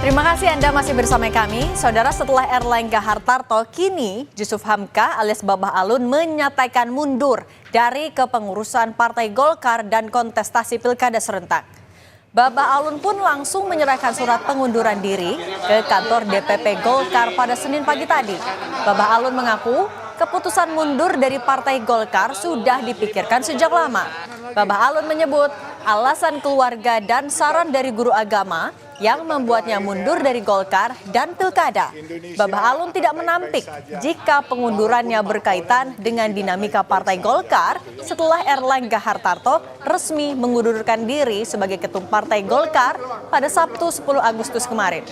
Terima kasih Anda masih bersama kami. Saudara, setelah Erlangga Hartarto, kini Jusuf Hamka alias Babah Alun menyatakan mundur dari kepengurusan Partai Golkar dan kontestasi Pilkada serentak. Babah Alun pun langsung menyerahkan surat pengunduran diri ke kantor DPP Golkar pada Senin pagi tadi. Babah Alun mengaku keputusan mundur dari Partai Golkar sudah dipikirkan sejak lama. Babah Alun menyebut alasan keluarga dan saran dari guru agama yang membuatnya mundur dari Golkar dan Pilkada. Babah Alun tidak menampik jika pengundurannya berkaitan dengan dinamika Partai Golkar setelah Erlangga Hartarto resmi mengundurkan diri sebagai ketum Partai Golkar pada Sabtu 10 Agustus kemarin.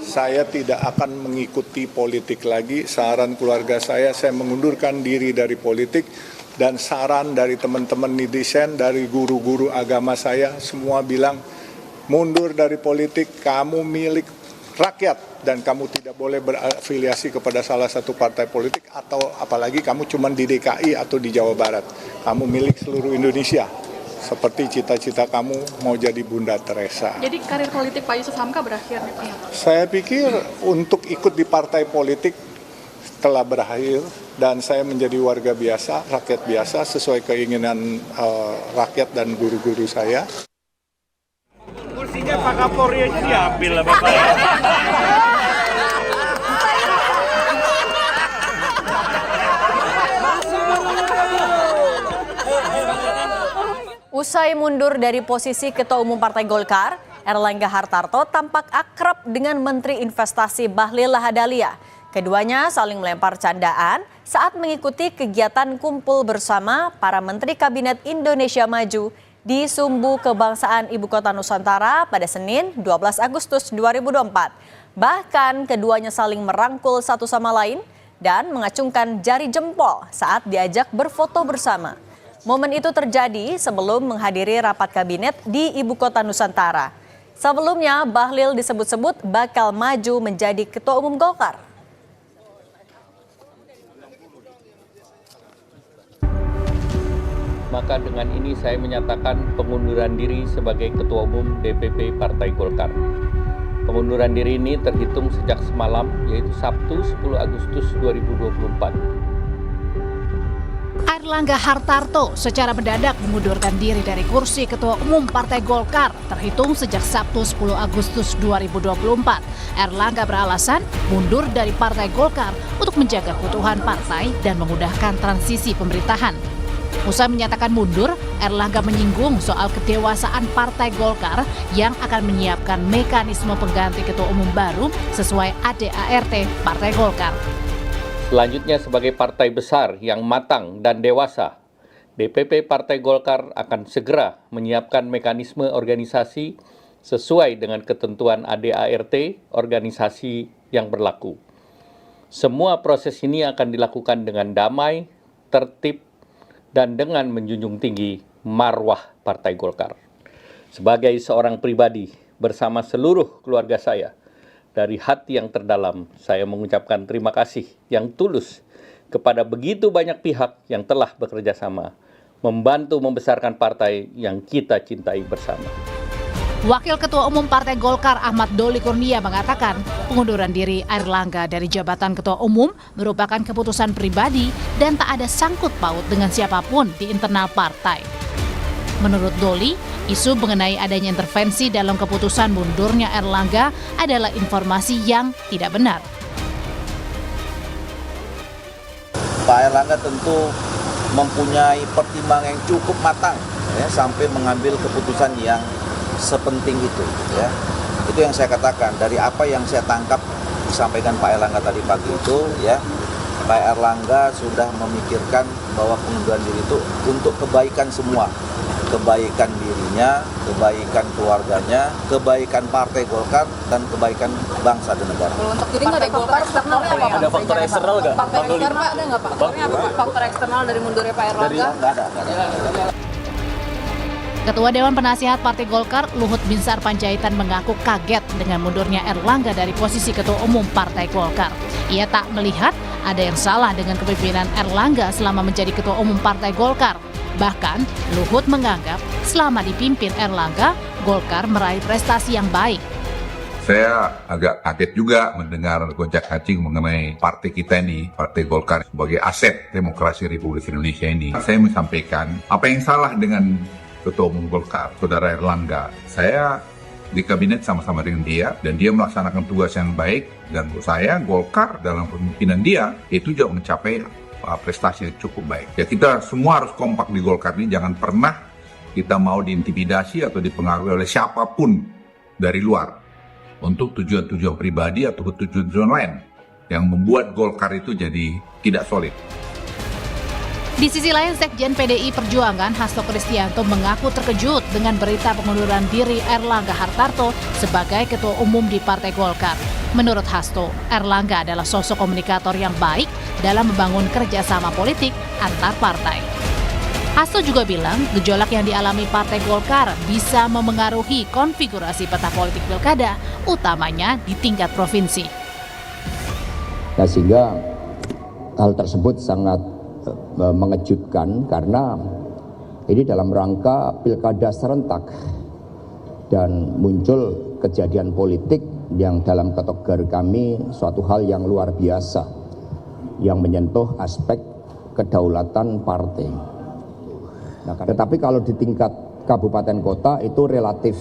Saya tidak akan mengikuti politik lagi. Saran keluarga saya mengundurkan diri dari politik. Dan saran dari teman-teman netizen, dari guru-guru agama saya, semua bilang mundur dari politik, kamu milik rakyat dan kamu tidak boleh berafiliasi kepada salah satu partai politik atau apalagi kamu cuma di DKI atau di Jawa Barat. Kamu milik seluruh Indonesia. Seperti cita-cita kamu mau jadi Bunda Teresa. Jadi karir politik Pak Jusuf Hamka berakhir nih Pak? Saya pikir untuk ikut di partai politik telah berakhir dan saya menjadi warga biasa, rakyat biasa sesuai keinginan rakyat dan guru-guru saya. Kursinya Pak Kapolri aja diambil lah Bapak. Usai mundur dari posisi Ketua Umum Partai Golkar, Erlangga Hartarto tampak akrab dengan Menteri Investasi Bahlil Lahadalia. Keduanya saling melempar candaan saat mengikuti kegiatan kumpul bersama para Menteri Kabinet Indonesia Maju di Sumbu Kebangsaan Ibu Kota Nusantara pada Senin 12 Agustus 2024. Bahkan keduanya saling merangkul satu sama lain dan mengacungkan jari jempol saat diajak berfoto bersama. Momen itu terjadi sebelum menghadiri rapat kabinet di Ibu Kota Nusantara. Sebelumnya Bahlil disebut-sebut bakal maju menjadi Ketua Umum Golkar. Maka dengan ini saya menyatakan pengunduran diri sebagai Ketua Umum DPP Partai Golkar. Pengunduran diri ini terhitung sejak semalam, yaitu Sabtu 10 Agustus 2024. Erlangga Hartarto secara mendadak mengundurkan diri dari kursi Ketua Umum Partai Golkar terhitung sejak Sabtu 10 Agustus 2024. Erlangga beralasan mundur dari Partai Golkar untuk menjaga keutuhan partai dan memudahkan transisi pemerintahan. Usai menyatakan mundur, Erlangga menyinggung soal kedewasaan Partai Golkar yang akan menyiapkan mekanisme pengganti Ketua Umum baru sesuai ADART Partai Golkar. Selanjutnya, sebagai partai besar yang matang dan dewasa, DPP Partai Golkar akan segera menyiapkan mekanisme organisasi sesuai dengan ketentuan ADART organisasi yang berlaku. Semua proses ini akan dilakukan dengan damai, tertib, dan dengan menjunjung tinggi marwah Partai Golkar. Sebagai seorang pribadi bersama seluruh keluarga saya, dari hati yang terdalam saya mengucapkan terima kasih yang tulus kepada begitu banyak pihak yang telah bekerja sama, membantu membesarkan partai yang kita cintai bersama. Wakil Ketua Umum Partai Golkar Ahmad Doli Kurnia mengatakan pengunduran diri Erlangga dari jabatan Ketua Umum merupakan keputusan pribadi dan tak ada sangkut paut dengan siapapun di internal partai. Menurut Doli, isu mengenai adanya intervensi dalam keputusan mundurnya Erlangga adalah informasi yang tidak benar. Pak Erlangga tentu mempunyai pertimbangan yang cukup matang ya, sampai mengambil keputusan yang sepenting itu ya. Itu yang saya katakan dari apa yang saya tangkap disampaikan Pak Erlangga tadi pagi itu ya. Pak Erlangga sudah memikirkan bahwa pengunduran diri itu untuk kebaikan semua. Kebaikan dirinya, kebaikan keluarganya, kebaikan Partai Golkar dan kebaikan bangsa dan negara. Kalau untuk jadi nggak ada Golkar eksternalnya apa? Ada faktor eksternal nggak? Faktor eksternal Pak ada nggak Pak? Faktor eksternal dari mundurnya Pak Erlangga? Nggak ada. Ketua Dewan Penasihat Partai Golkar Luhut Binsar Panjaitan mengaku kaget dengan mundurnya Erlangga dari posisi Ketua Umum Partai Golkar. Ia tak melihat ada yang salah dengan kepemimpinan Erlangga selama menjadi Ketua Umum Partai Golkar. Bahkan, Luhut menganggap selama dipimpin Erlangga, Golkar meraih prestasi yang baik. Saya agak kaget juga mendengar gonjak-ganjing mengenai partai kita ini, Partai Golkar sebagai aset demokrasi Republik Indonesia ini. Saya menyampaikan apa yang salah dengan Ketua Umum Golkar, Saudara Erlangga. Saya di kabinet sama-sama dengan dia, dan dia melaksanakan tugas yang baik, dan menurut saya Golkar dalam pemimpinan dia itu juga mencapai prestasi yang cukup baik. Ya, kita semua harus kompak di Golkar ini, jangan pernah kita mau diintimidasi atau dipengaruhi oleh siapapun dari luar untuk tujuan-tujuan pribadi atau tujuan-tujuan lain yang membuat Golkar itu jadi tidak solid. Di sisi lain, Sekjen PDI Perjuangan Hasto Kristianto mengaku terkejut dengan berita pengunduran diri Erlangga Hartarto sebagai Ketua Umum di Partai Golkar. Menurut Hasto, Erlangga adalah sosok komunikator yang baik dalam membangun kerjasama politik antar partai. Hasto juga bilang gejolak yang dialami Partai Golkar bisa memengaruhi konfigurasi peta politik pilkada, utamanya di tingkat provinsi. Nah, sehingga hal tersebut sangat mengejutkan karena ini dalam rangka pilkada serentak dan muncul kejadian politik yang dalam kategori kami suatu hal yang luar biasa yang menyentuh aspek kedaulatan partai. Nah, tetapi kalau di tingkat kabupaten kota itu relatif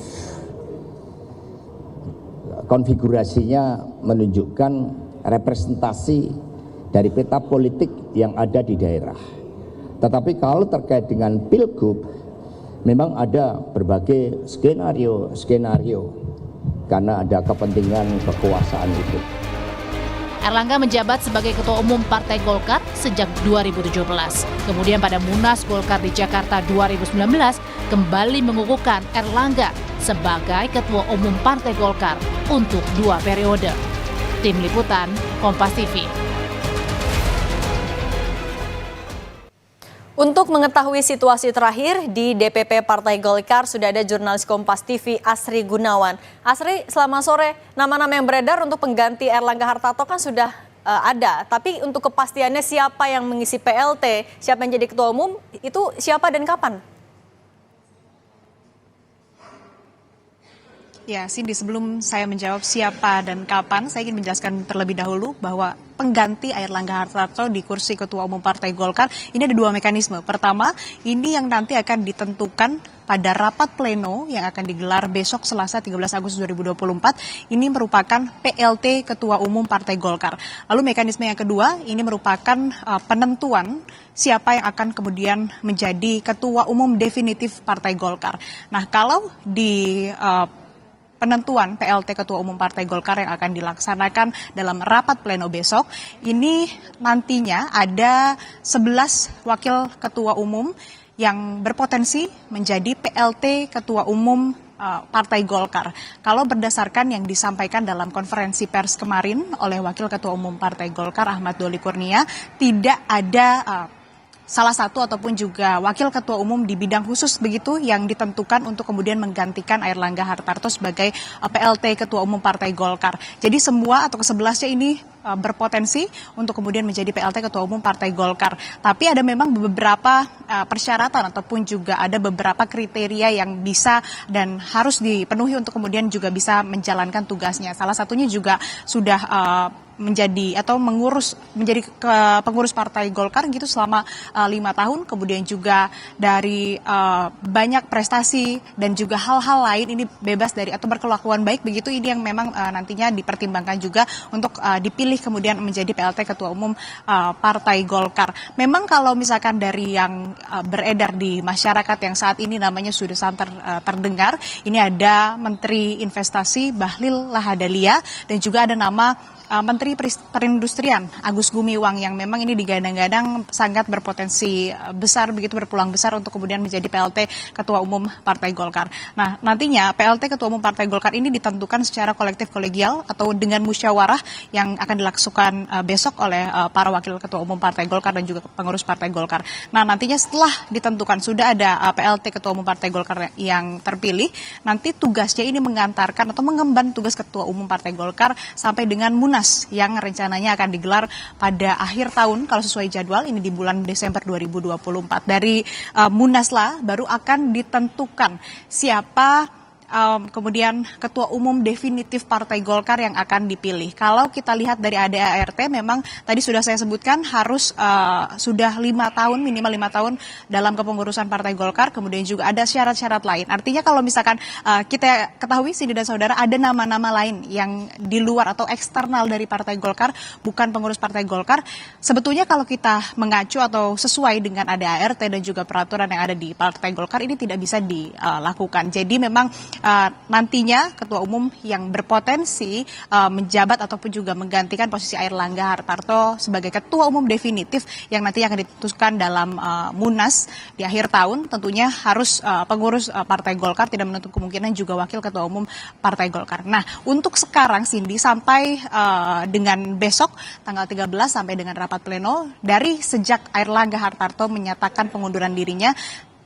konfigurasinya menunjukkan representasi dari peta politik yang ada di daerah. Tetapi kalau terkait dengan pilgub, memang ada berbagai skenario karena ada kepentingan kekuasaan itu. Erlangga menjabat sebagai Ketua Umum Partai Golkar sejak 2017. Kemudian pada Munas Golkar di Jakarta 2019, kembali mengukuhkan Erlangga sebagai Ketua Umum Partai Golkar untuk 2 periode. Tim Liputan, Kompas TV. Untuk mengetahui situasi terakhir di DPP Partai Golkar, sudah ada jurnalis Kompas TV Asri Gunawan. Asri, selamat sore. Nama-nama yang beredar untuk pengganti Erlangga Hartarto kan sudah ada. Tapi untuk kepastiannya siapa yang mengisi PLT, siapa yang jadi Ketua Umum, itu siapa dan kapan? Ya, Cindy, sebelum saya menjawab siapa dan kapan, saya ingin menjelaskan terlebih dahulu bahwa pengganti Erlangga Hartarto di kursi Ketua Umum Partai Golkar ini ada 2 mekanisme. Pertama, ini yang nanti akan ditentukan pada rapat pleno yang akan digelar besok Selasa 13 Agustus 2024. Ini merupakan PLT Ketua Umum Partai Golkar. Lalu mekanisme yang kedua, ini merupakan penentuan siapa yang akan kemudian menjadi Ketua Umum definitif Partai Golkar. Nah, kalau di penentuan PLT Ketua Umum Partai Golkar yang akan dilaksanakan dalam rapat pleno besok, ini nantinya ada 11 wakil ketua umum yang berpotensi menjadi PLT Ketua Umum Partai Golkar. Kalau berdasarkan yang disampaikan dalam konferensi pers kemarin oleh Wakil Ketua Umum Partai Golkar Ahmad Doli Kurnia, tidak ada salah satu ataupun juga wakil ketua umum di bidang khusus begitu yang ditentukan untuk kemudian menggantikan Erlangga Hartarto sebagai PLT Ketua Umum Partai Golkar. Jadi semua atau ke-11-nya ini berpotensi untuk kemudian menjadi PLT Ketua Umum Partai Golkar. Tapi ada memang beberapa persyaratan ataupun juga ada beberapa kriteria yang bisa dan harus dipenuhi untuk kemudian juga bisa menjalankan tugasnya. Salah satunya juga sudah menjadi atau menjadi pengurus Partai Golkar gitu selama 5 tahun, kemudian juga dari banyak prestasi dan juga hal-hal lain ini bebas dari atau berkelakuan baik begitu, ini yang memang nantinya dipertimbangkan juga untuk dipilih kemudian menjadi PLT Ketua Umum Partai Golkar. Memang kalau misalkan dari yang beredar di masyarakat yang saat ini namanya sudah santer terdengar, ini ada Menteri Investasi Bahlil Lahadalia dan juga ada nama Menteri Perindustrian Agus Gumiwang yang memang ini digadang-gadang sangat berpotensi besar begitu, berpeluang besar untuk kemudian menjadi PLT Ketua Umum Partai Golkar. Nah, nantinya PLT Ketua Umum Partai Golkar ini ditentukan secara kolektif kolegial atau dengan musyawarah yang akan dilakukan besok oleh para wakil Ketua Umum Partai Golkar dan juga pengurus Partai Golkar. Nah, nantinya setelah ditentukan sudah ada PLT Ketua Umum Partai Golkar yang terpilih, nanti tugasnya ini mengantarkan atau mengemban tugas Ketua Umum Partai Golkar sampai dengan Munas Munas yang rencananya akan digelar pada akhir tahun kalau sesuai jadwal ini di bulan Desember 2024. Dari Munaslah baru akan ditentukan siapa kemudian ketua umum definitif Partai Golkar yang akan dipilih. Kalau kita lihat dari ADART memang tadi sudah saya sebutkan harus sudah 5 tahun, minimal 5 tahun dalam kepengurusan Partai Golkar, kemudian juga ada syarat-syarat lain. Artinya kalau misalkan kita ketahui Cindy dan saudara ada nama-nama lain yang di luar atau eksternal dari Partai Golkar, bukan pengurus Partai Golkar, sebetulnya kalau kita mengacu atau sesuai dengan ADART dan juga peraturan yang ada di Partai Golkar ini tidak bisa dilakukan. Jadi memang nantinya ketua umum yang berpotensi menjabat ataupun juga menggantikan posisi Airlangga Hartarto sebagai ketua umum definitif yang nantinya akan ditentukan dalam Munas di akhir tahun, tentunya harus pengurus Partai Golkar, tidak menutup kemungkinan juga wakil ketua umum Partai Golkar. Nah, untuk sekarang Cindy sampai dengan besok tanggal 13 sampai dengan rapat pleno, dari sejak Airlangga Hartarto menyatakan pengunduran dirinya,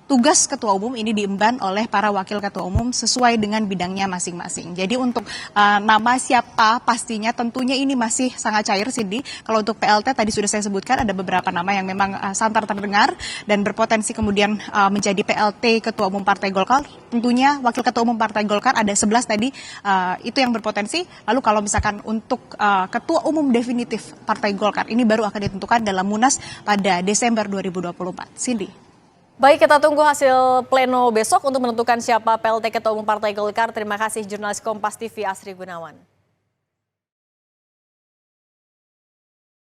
tugas ketua umum ini diemban oleh para wakil ketua umum sesuai dengan bidangnya masing-masing. Jadi untuk nama siapa pastinya tentunya ini masih sangat cair, Cindy. Kalau untuk PLT tadi sudah saya sebutkan ada beberapa nama yang memang santer terdengar dan berpotensi kemudian menjadi PLT ketua umum Partai Golkar. Tentunya wakil ketua umum Partai Golkar ada 11 tadi, itu yang berpotensi. Lalu kalau misalkan untuk ketua umum definitif Partai Golkar ini baru akan ditentukan dalam Munas pada Desember 2024. Cindy. Baik, kita tunggu hasil pleno besok untuk menentukan siapa PLT Ketua Umum Partai Golkar. Terima kasih jurnalis Kompas TV Asri Gunawan.